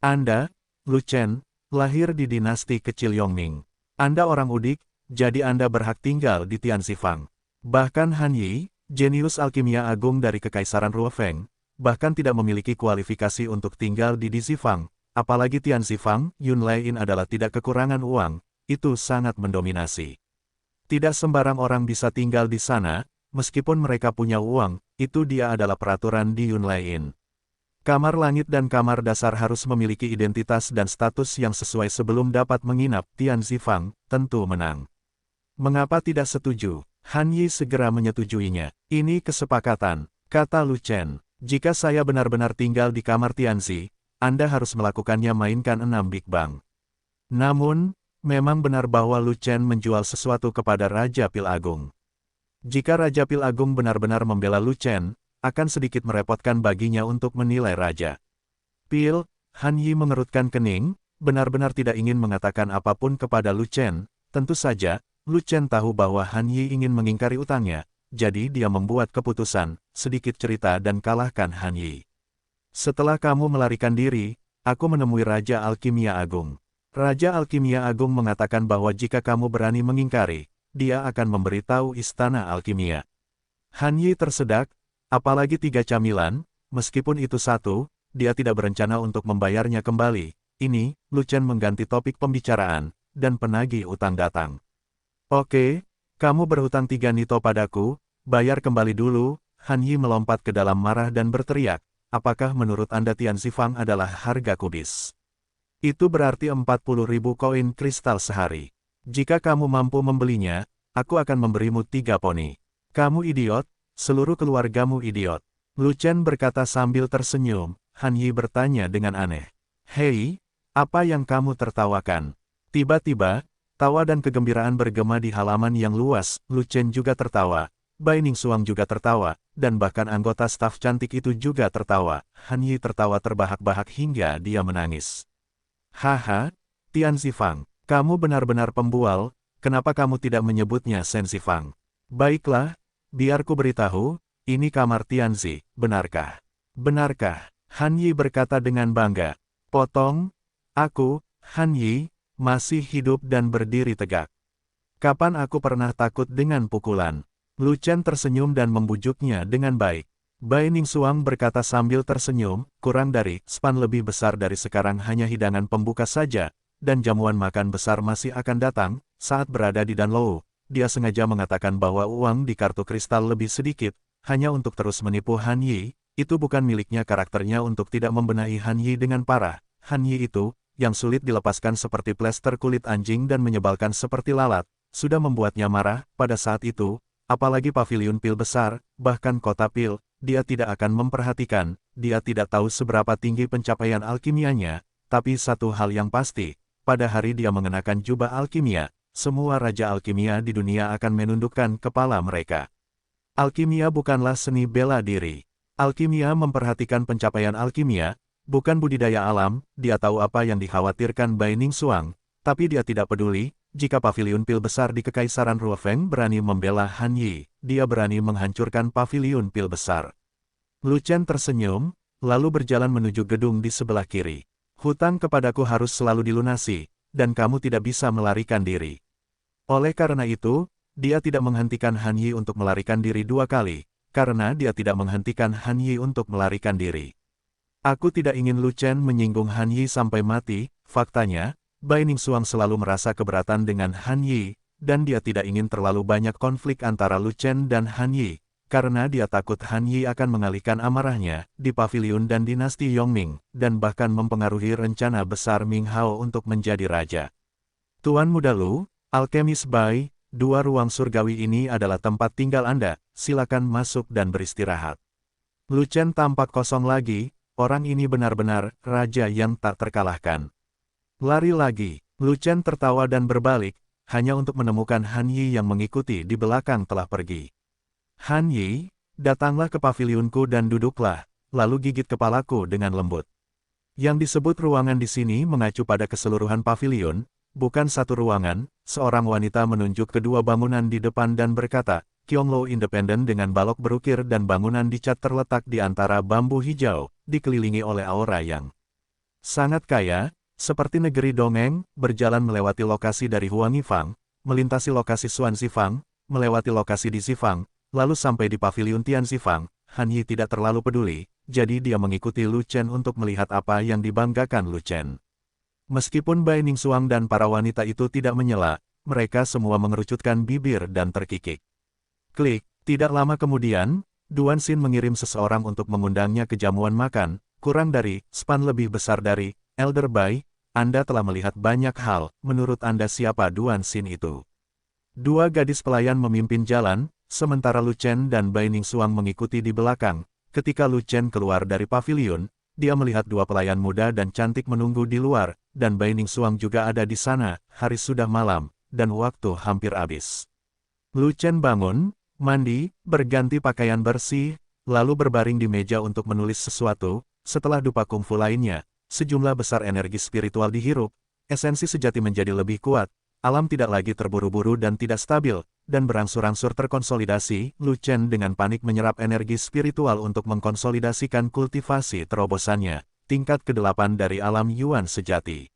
Anda, Lu Chen, lahir di dinasti kecil Yongming. Anda orang udik, jadi Anda berhak tinggal di Tianzifang. Bahkan Han Yi, jenius alkimia agung dari Kekaisaran Ruofeng, bahkan tidak memiliki kualifikasi untuk tinggal di Dizifang, apalagi Tianzifang, Yunlaiin adalah tidak kekurangan uang, itu sangat mendominasi. Tidak sembarang orang bisa tinggal di sana, meskipun mereka punya uang, itu dia adalah peraturan di Yunlaiin. Kamar langit dan kamar dasar harus memiliki identitas dan status yang sesuai sebelum dapat menginap. Tianzifang tentu menang. Mengapa tidak setuju? Han Yi segera menyetujuinya. Ini kesepakatan, kata Lu Chen. Jika saya benar-benar tinggal di kamar Tianzi, Anda harus melakukannya mainkan 6 Big Bang. Namun, memang benar bahwa Lu Chen menjual sesuatu kepada Raja Pil Agung. Jika Raja Pil Agung benar-benar membela Lu Chen, akan sedikit merepotkan baginya untuk menilai Raja Pil. Han Yi mengerutkan kening, benar-benar tidak ingin mengatakan apapun kepada Lu Chen. Tentu saja, Lu Chen tahu bahwa Han Yi ingin mengingkari utangnya, jadi dia membuat keputusan, sedikit cerita dan kalahkan Han Yi. Setelah kamu melarikan diri, aku menemui Raja Alkimia Agung. Raja Alkimia Agung mengatakan bahwa jika kamu berani mengingkari, dia akan memberitahu Istana Alkimia. Han Yi tersedak, apalagi 3 camilan, meskipun itu satu, dia tidak berencana untuk membayarnya kembali. Ini, Lu Chen mengganti topik pembicaraan, dan penagih utang datang. Oke, kamu berhutang 3 nito padaku, bayar kembali dulu. Han Yi melompat ke dalam marah dan berteriak, apakah menurut Anda Tianzifang adalah harga kubis? Itu berarti 40.000 koin kristal sehari. Jika kamu mampu membelinya, aku akan memberimu 3 poni. Kamu idiot, seluruh keluargamu idiot. Lu Chen berkata sambil tersenyum. Han Yi bertanya dengan aneh. Hei, apa yang kamu tertawakan? Tiba-tiba, tawa dan kegembiraan bergema di halaman yang luas. Lu Chen juga tertawa. Bai Ningsuang juga tertawa, dan bahkan anggota staf cantik itu juga tertawa. Han Yi tertawa terbahak-bahak hingga dia menangis. Haha, Tianzifang. Kamu benar-benar pembual, kenapa kamu tidak menyebutnya Sensifang? Baiklah, biar ku beritahu, ini kamar Tianzi, benarkah? Benarkah? Han Yi berkata dengan bangga. Potong, aku, Han Yi, masih hidup dan berdiri tegak. Kapan aku pernah takut dengan pukulan? Lu Chen tersenyum dan membujuknya dengan baik. Bai Ningsuang berkata sambil tersenyum, kurang dari span lebih besar dari sekarang hanya hidangan pembuka saja, dan jamuan makan besar masih akan datang. Saat berada di Danlou, dia sengaja mengatakan bahwa uang di kartu kristal lebih sedikit, hanya untuk terus menipu Han Yi. Itu bukan miliknya, karakternya untuk tidak membenahi Han Yi dengan parah. Han Yi itu, yang sulit dilepaskan seperti plester kulit anjing dan menyebalkan seperti lalat, sudah membuatnya marah. Pada saat itu, apalagi paviliun pil besar, bahkan kota pil, dia tidak akan memperhatikan. Dia tidak tahu seberapa tinggi pencapaian alkimianya, tapi satu hal yang pasti, pada hari dia mengenakan jubah alkimia, semua raja alkimia di dunia akan menundukkan kepala mereka. Alkimia bukanlah seni bela diri. Alkimia memperhatikan pencapaian alkimia, bukan budidaya alam. Dia tahu apa yang dikhawatirkan Bai Ningsuang, tapi dia tidak peduli. Jika paviliun pil besar di Kekaisaran Ruofeng berani membela Han Yi, dia berani menghancurkan paviliun pil besar. Lu Chen tersenyum, lalu berjalan menuju gedung di sebelah kiri. Hutang kepadaku harus selalu dilunasi, dan kamu tidak bisa melarikan diri. Oleh karena itu, dia tidak menghentikan Han Yi untuk melarikan diri dua kali, karena dia tidak menghentikan Han Yi untuk melarikan diri. Aku tidak ingin Lu Chen menyinggung Han Yi sampai mati. Faktanya, Bai Ningsuang selalu merasa keberatan dengan Han Yi, dan dia tidak ingin terlalu banyak konflik antara Lu Chen dan Han Yi, karena dia takut Han Yi akan mengalihkan amarahnya di paviliun dan dinasti Yongming, dan bahkan mempengaruhi rencana besar Ming Hao untuk menjadi raja. Tuan Muda Lu, alkemis Bai, dua ruang surgawi ini adalah tempat tinggal Anda, silakan masuk dan beristirahat. Lu Chen tampak kosong lagi, orang ini benar-benar raja yang tak terkalahkan. Lari lagi, Lu Chen tertawa dan berbalik, hanya untuk menemukan Han Yi yang mengikuti di belakang telah pergi. Han Yi, datanglah ke paviliunku dan duduklah, lalu gigit kepalaku dengan lembut. Yang disebut ruangan di sini mengacu pada keseluruhan paviliun, bukan satu ruangan. Seorang wanita menunjuk kedua bangunan di depan dan berkata, Qionglo Independen dengan balok berukir dan bangunan dicat terletak di antara bambu hijau, dikelilingi oleh aura yang sangat kaya, seperti negeri dongeng, berjalan melewati lokasi dari Huangifang, melintasi lokasi Xuanzifang, melewati lokasi di Zifang, lalu sampai di paviliun Tianzifang. Han Yi tidak terlalu peduli, jadi dia mengikuti Lu Chen untuk melihat apa yang dibanggakan Lu Chen. Meskipun Bai Ningsuang dan para wanita itu tidak menyela, mereka semua mengerucutkan bibir dan terkikik. Klik, tidak lama kemudian, Duan Xin mengirim seseorang untuk mengundangnya ke jamuan makan, kurang dari span lebih besar dari Elder Bai. Anda telah melihat banyak hal, menurut Anda siapa Duan Xin itu? Dua gadis pelayan memimpin jalan, sementara Lu Chen dan Bai Ningsuang mengikuti di belakang. Ketika Lu Chen keluar dari paviliun, dia melihat dua pelayan muda dan cantik menunggu di luar, dan Bai Ningsuang juga ada di sana. Hari sudah malam, dan waktu hampir habis. Lu Chen bangun, mandi, berganti pakaian bersih, lalu berbaring di meja untuk menulis sesuatu. Setelah dupa kungfu lainnya, sejumlah besar energi spiritual dihirup, esensi sejati menjadi lebih kuat, alam tidak lagi terburu-buru dan tidak stabil, dan berangsur-angsur terkonsolidasi. Lu Chen dengan panik menyerap energi spiritual untuk mengkonsolidasikan kultivasi terobosannya, tingkat ke-8 dari alam Yuan sejati.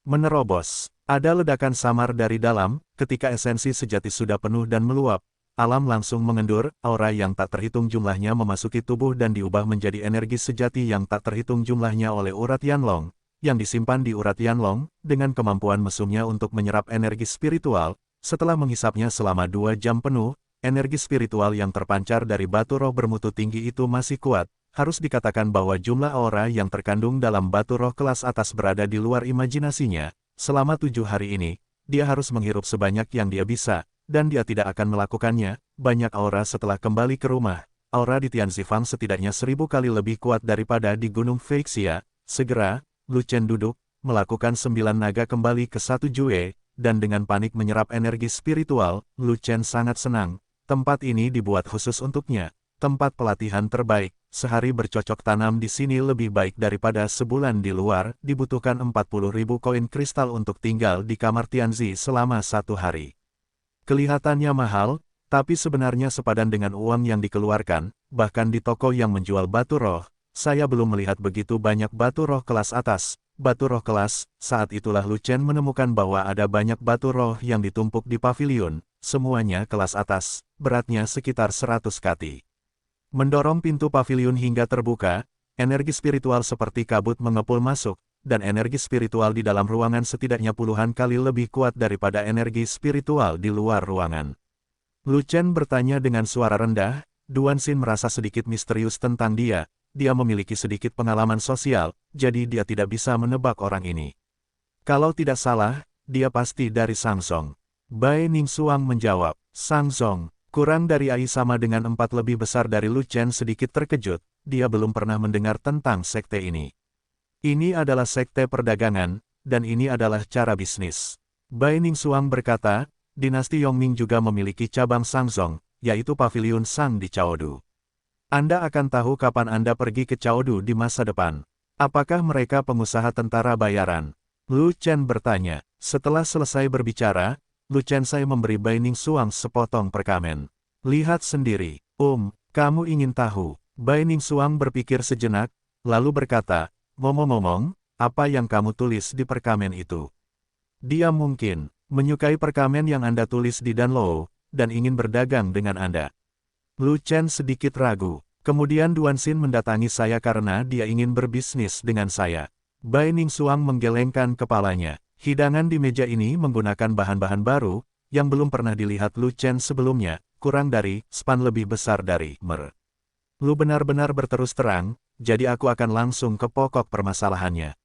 Menerobos, ada ledakan samar dari dalam, ketika esensi sejati sudah penuh dan meluap, alam langsung mengendur, aura yang tak terhitung jumlahnya memasuki tubuh dan diubah menjadi energi sejati yang tak terhitung jumlahnya oleh urat Yanlong, yang disimpan di urat Yanlong, dengan kemampuan mesumnya untuk menyerap energi spiritual. Setelah menghisapnya selama 2 jam penuh, energi spiritual yang terpancar dari batu roh bermutu tinggi itu masih kuat. Harus dikatakan bahwa jumlah aura yang terkandung dalam batu roh kelas atas berada di luar imajinasinya. Selama 7 hari ini, dia harus menghirup sebanyak yang dia bisa, dan dia tidak akan melakukannya. Banyak aura setelah kembali ke rumah. Aura di Tianzifang setidaknya 1000 kali lebih kuat daripada di Gunung Feixia. Segera, Lu Chen duduk, melakukan 9 naga kembali ke 1 Jue, dan dengan panik menyerap energi spiritual. Lu Chen sangat senang. Tempat ini dibuat khusus untuknya. Tempat pelatihan terbaik. Sehari bercocok tanam di sini lebih baik daripada sebulan di luar. Dibutuhkan 40.000 koin kristal untuk tinggal di kamar Tianzi selama 1 hari. Kelihatannya mahal, tapi sebenarnya sepadan dengan uang yang dikeluarkan, bahkan di toko yang menjual batu roh. Saya belum melihat begitu banyak batu roh kelas atas. Batu roh kelas, saat itulah Lu Chen menemukan bahwa ada banyak batu roh yang ditumpuk di paviliun, semuanya kelas atas, beratnya sekitar 100 kati. Mendorong pintu paviliun hingga terbuka, energi spiritual seperti kabut mengepul masuk, dan energi spiritual di dalam ruangan setidaknya puluhan kali lebih kuat daripada energi spiritual di luar ruangan. Lu Chen bertanya dengan suara rendah. Duan Xin merasa sedikit misterius tentang dia. Dia memiliki sedikit pengalaman sosial, jadi dia tidak bisa menebak orang ini. Kalau tidak salah, dia pasti dari Shangzong. Bai Ningxuang menjawab, Shangzong, kurang dari AI sama dengan 4 lebih besar dari Lu Chen sedikit terkejut, dia belum pernah mendengar tentang sekte ini. Ini adalah sekte perdagangan, dan ini adalah cara bisnis. Bai Ningxuang berkata, dinasti Yongming juga memiliki cabang Shangzong, yaitu Paviliun Shang di Chaodu. Anda akan tahu kapan Anda pergi ke Chaodu di masa depan. Apakah mereka pengusaha tentara bayaran? Lu Chen bertanya. Setelah selesai berbicara, Lu Chen Sai memberi Bai Ningxuang sepotong perkamen. Lihat sendiri. Kamu ingin tahu? Bai Ningxuang berpikir sejenak, lalu berkata, ngomong-ngomong, apa yang kamu tulis di perkamen itu? Dia mungkin menyukai perkamen yang Anda tulis di Danlou, dan ingin berdagang dengan Anda. Lu Chen sedikit ragu. Kemudian Duan Xin mendatangi saya karena dia ingin berbisnis dengan saya. Bai Ningxuang menggelengkan kepalanya. Hidangan di meja ini menggunakan bahan-bahan baru, yang belum pernah dilihat Lu Chen sebelumnya, kurang dari span lebih besar dari mer. Lu benar-benar berterus terang, jadi aku akan langsung ke pokok permasalahannya.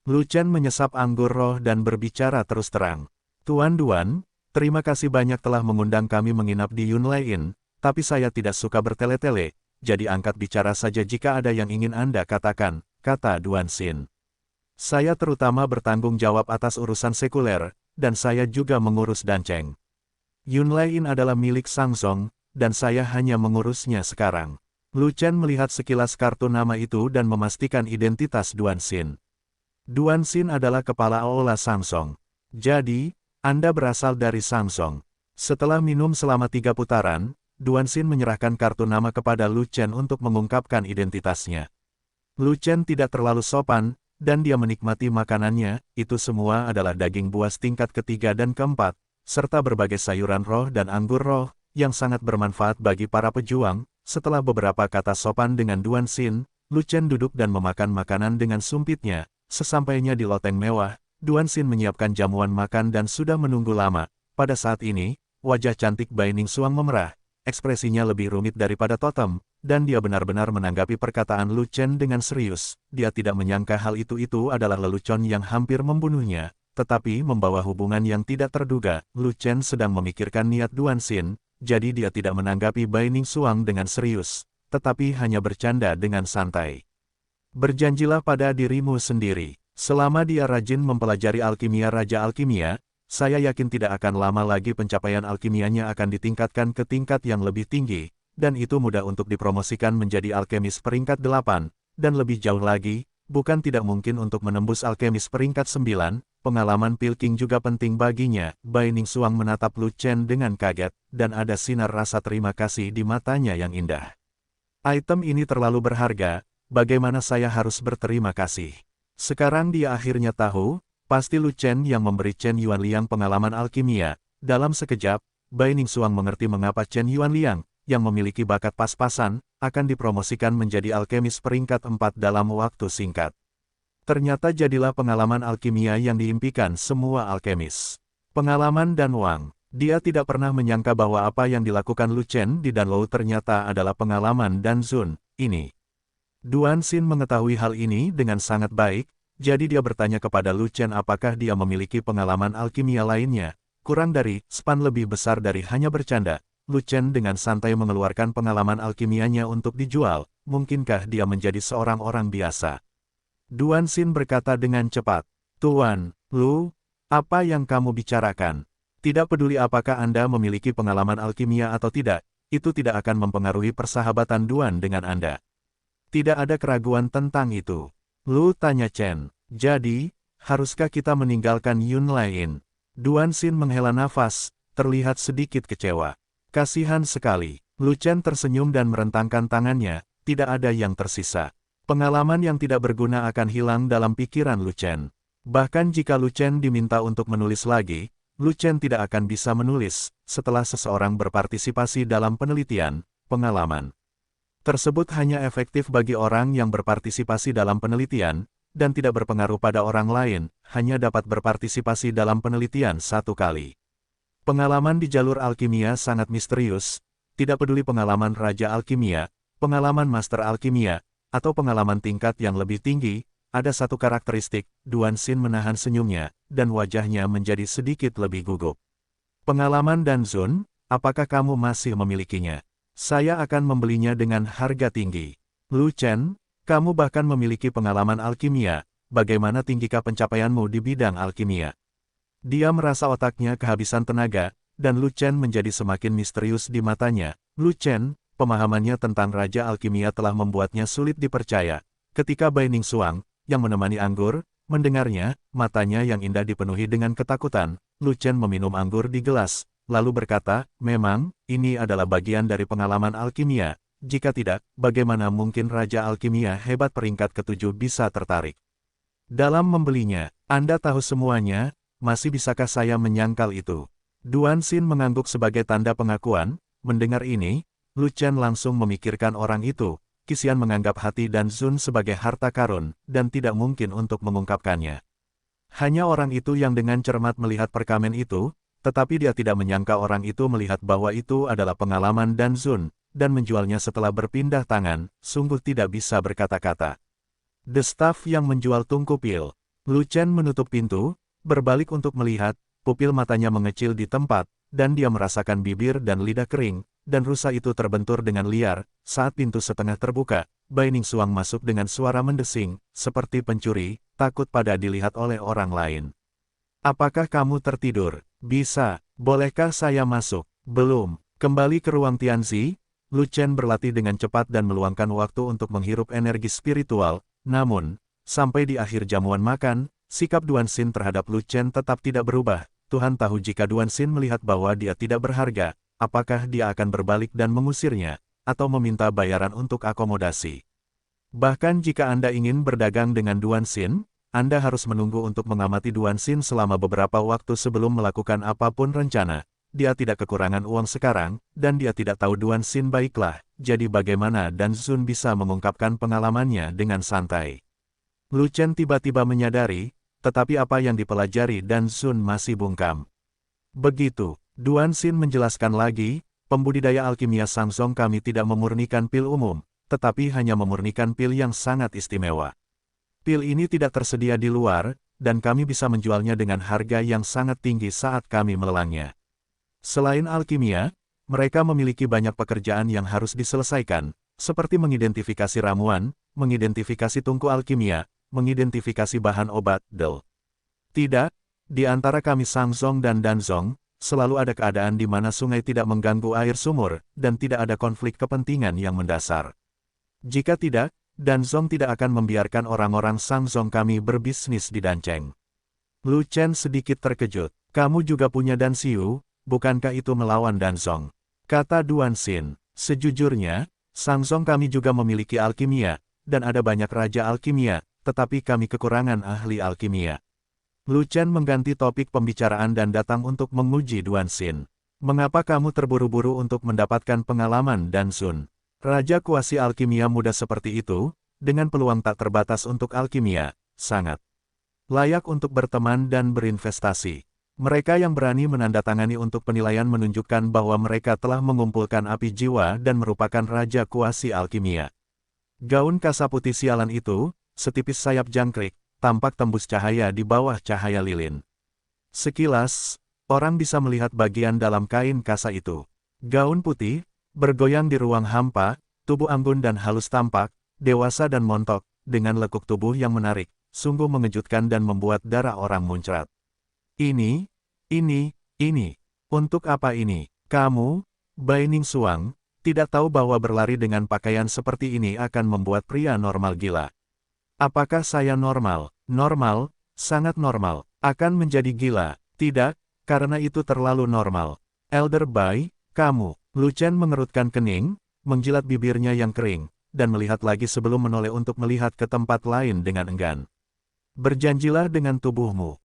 Lu Chen menyesap anggur roh dan berbicara terus terang. Tuan Duan, terima kasih banyak telah mengundang kami menginap di Yunlei Inn, tapi saya tidak suka bertele-tele, jadi angkat bicara saja jika ada yang ingin Anda katakan, kata Duan Xin. Saya terutama bertanggung jawab atas urusan sekuler, dan saya juga mengurus danceng. Yunlei Inn adalah milik Shangzong, dan saya hanya mengurusnya sekarang. Lu Chen melihat sekilas kartu nama itu dan memastikan identitas Duan Xin. Duan Xin adalah kepala Aula Shangzong. Jadi, Anda berasal dari Shangzong. Setelah minum selama 3 putaran, Duan Xin menyerahkan kartu nama kepada Lu Chen untuk mengungkapkan identitasnya. Lu Chen tidak terlalu sopan, dan dia menikmati makanannya. Itu semua adalah daging buas tingkat ketiga dan keempat, serta berbagai sayuran roh dan anggur roh, yang sangat bermanfaat bagi para pejuang. Setelah beberapa kata sopan dengan Duan Xin, Lu Chen duduk dan memakan makanan dengan sumpitnya. Sesampainya di loteng mewah, Duan Xin menyiapkan jamuan makan dan sudah menunggu lama. Pada saat ini, wajah cantik Bai Ningxuang memerah, ekspresinya lebih rumit daripada totem, dan dia benar-benar menanggapi perkataan Lu Chen dengan serius. Dia tidak menyangka hal itu adalah lelucon yang hampir membunuhnya, tetapi membawa hubungan yang tidak terduga. Lu Chen sedang memikirkan niat Duan Xin, jadi dia tidak menanggapi Bai Ningxuang dengan serius, tetapi hanya bercanda dengan santai. Berjanjilah pada dirimu sendiri. Selama dia rajin mempelajari alkimia Raja Alkimia, saya yakin tidak akan lama lagi pencapaian alkimianya akan ditingkatkan ke tingkat yang lebih tinggi, dan itu mudah untuk dipromosikan menjadi alkemis peringkat 8, dan lebih jauh lagi, bukan tidak mungkin untuk menembus alkemis peringkat 9, pengalaman Pilking juga penting baginya. Bai Ningxuang menatap Lu Chen dengan kaget, dan ada sinar rasa terima kasih di matanya yang indah. Item ini terlalu berharga, bagaimana saya harus berterima kasih? Sekarang dia akhirnya tahu, pasti Lu Chen yang memberi Chen Yuanliang pengalaman alkimia. Dalam sekejap, Bai Ningxuang mengerti mengapa Chen Yuanliang, yang memiliki bakat pas-pasan, akan dipromosikan menjadi alkemis peringkat 4 dalam waktu singkat. Ternyata jadilah pengalaman alkimia yang diimpikan semua alkemis. Pengalaman dan uang. Dia tidak pernah menyangka bahwa apa yang dilakukan Lu Chen di Danlou ternyata adalah pengalaman dan Zun ini. Duan Xin mengetahui hal ini dengan sangat baik, jadi dia bertanya kepada Lu Chen apakah dia memiliki pengalaman alkimia lainnya. Kurang dari span lebih besar dari hanya bercanda, Lu Chen dengan santai mengeluarkan pengalaman alkimianya untuk dijual. Mungkinkah dia menjadi seorang orang biasa? Duan Xin berkata dengan cepat, Tuan Lu, apa yang kamu bicarakan? Tidak peduli apakah Anda memiliki pengalaman alkimia atau tidak, itu tidak akan mempengaruhi persahabatan Duan dengan Anda. Tidak ada keraguan tentang itu. Lu tanya Chen, jadi, haruskah kita meninggalkan Yunlei Inn? Duan Xin menghela nafas, terlihat sedikit kecewa. Kasihan sekali. Lu Chen tersenyum dan merentangkan tangannya, tidak ada yang tersisa. Pengalaman yang tidak berguna akan hilang dalam pikiran Lu Chen. Bahkan jika Lu Chen diminta untuk menulis lagi, Lu Chen tidak akan bisa menulis, setelah seseorang berpartisipasi dalam penelitian, pengalaman. Tersebut hanya efektif bagi orang yang berpartisipasi dalam penelitian, dan tidak berpengaruh pada orang lain, hanya dapat berpartisipasi dalam penelitian satu kali. Pengalaman di jalur alkimia sangat misterius, tidak peduli pengalaman Raja Alkimia, pengalaman Master Alkimia, atau pengalaman tingkat yang lebih tinggi, ada satu karakteristik, Duan Xin menahan senyumnya, dan wajahnya menjadi sedikit lebih gugup. Pengalaman Dan Zun, apakah kamu masih memilikinya? Saya akan membelinya dengan harga tinggi. Lu Chen, kamu bahkan memiliki pengalaman alkimia, bagaimana tinggikah pencapaianmu di bidang alkimia? Dia merasa otaknya kehabisan tenaga, dan Lu Chen menjadi semakin misterius di matanya. Lu Chen, pemahamannya tentang Raja Alkimia telah membuatnya sulit dipercaya. Ketika Bai Ningsuang, yang menemani anggur, mendengarnya, matanya yang indah dipenuhi dengan ketakutan. Lu Chen meminum anggur di gelas, lalu berkata, memang, ini adalah bagian dari pengalaman alkimia. Jika tidak, bagaimana mungkin Raja Alkimia hebat peringkat ke-7 bisa tertarik? Dalam membelinya, Anda tahu semuanya, masih bisakah saya menyangkal itu? Duan Xin mengangguk sebagai tanda pengakuan. Mendengar ini, Lu Chen langsung memikirkan orang itu. Qi menganggap hati Dan Zun sebagai harta karun, dan tidak mungkin untuk mengungkapkannya. Hanya orang itu yang dengan cermat melihat perkamen itu, tetapi dia tidak menyangka orang itu melihat bahwa itu adalah pengalaman Dan Zun, dan menjualnya setelah berpindah tangan, sungguh tidak bisa berkata-kata. The Staff yang menjual tungku pil. Lu Chen menutup pintu, berbalik untuk melihat, pupil matanya mengecil di tempat, dan dia merasakan bibir dan lidah kering, dan rusa itu terbentur dengan liar. Saat pintu setengah terbuka, Bai Ningsuang masuk dengan suara mendesing, seperti pencuri, takut pada dilihat oleh orang lain. Apakah kamu tertidur? Bisa, bolehkah saya masuk? Belum. Kembali ke ruang Tianzi, Lu Chen berlatih dengan cepat dan meluangkan waktu untuk menghirup energi spiritual, namun, sampai di akhir jamuan makan, sikap Duan Xin terhadap Lu Chen tetap tidak berubah. Tuhan tahu jika Duan Xin melihat bahwa dia tidak berharga, apakah dia akan berbalik dan mengusirnya, atau meminta bayaran untuk akomodasi. Bahkan jika Anda ingin berdagang dengan Duan Xin, Anda harus menunggu untuk mengamati Duan Xin selama beberapa waktu sebelum melakukan apapun rencana. Dia tidak kekurangan uang sekarang, dan dia tidak tahu Duan Xin baiklah, jadi bagaimana Dan Zun bisa mengungkapkan pengalamannya dengan santai. Lu Chen tiba-tiba menyadari, tetapi apa yang dipelajari Dan Zun masih bungkam. Begitu, Duan Xin menjelaskan lagi, pembudidaya alkimia Samsung kami tidak memurnikan pil umum, tetapi hanya memurnikan pil yang sangat istimewa. Pil ini tidak tersedia di luar, dan kami bisa menjualnya dengan harga yang sangat tinggi saat kami melelangnya. Selain alkimia, mereka memiliki banyak pekerjaan yang harus diselesaikan, seperti mengidentifikasi ramuan, mengidentifikasi tungku alkimia, mengidentifikasi bahan obat, Tidak, di antara kami Samsung dan Danzong, selalu ada keadaan di mana sungai tidak mengganggu air sumur, dan tidak ada konflik kepentingan yang mendasar. Jika tidak, Danzong tidak akan membiarkan orang-orang Samsung kami berbisnis di Danceng. Lu Chen sedikit terkejut. Kamu juga punya Dan Xiu, bukankah itu melawan Danzong? Kata Duan Xin. Sejujurnya, Samsung kami juga memiliki alkimia, dan ada banyak raja alkimia, tetapi kami kekurangan ahli alkimia. Lu Chen mengganti topik pembicaraan dan datang untuk menguji Duan Xin. Mengapa kamu terburu-buru untuk mendapatkan pengalaman Dan Zun? Raja kuasi alkimia muda seperti itu, dengan peluang tak terbatas untuk alkimia, sangat layak untuk berteman dan berinvestasi. Mereka yang berani menandatangani untuk penilaian menunjukkan bahwa mereka telah mengumpulkan api jiwa dan merupakan raja kuasi alkimia. Gaun kasa putih sialan itu, setipis sayap jangkrik, tampak tembus cahaya di bawah cahaya lilin. Sekilas, orang bisa melihat bagian dalam kain kasa itu. Gaun putih, bergoyang di ruang hampa, tubuh anggun dan halus tampak, dewasa dan montok, dengan lekuk tubuh yang menarik, sungguh mengejutkan dan membuat darah orang muncrat. Ini, untuk apa ini? Kamu, Bai Ningsuang, tidak tahu bahwa berlari dengan pakaian seperti ini akan membuat pria normal gila. Apakah saya normal? Normal, sangat normal, akan menjadi gila. Tidak, karena itu terlalu normal. Elder Bai, kamu. Lu Chen mengerutkan kening, menjilat bibirnya yang kering, dan melihat lagi sebelum menoleh untuk melihat ke tempat lain dengan enggan. Berjanjilah dengan tubuhmu.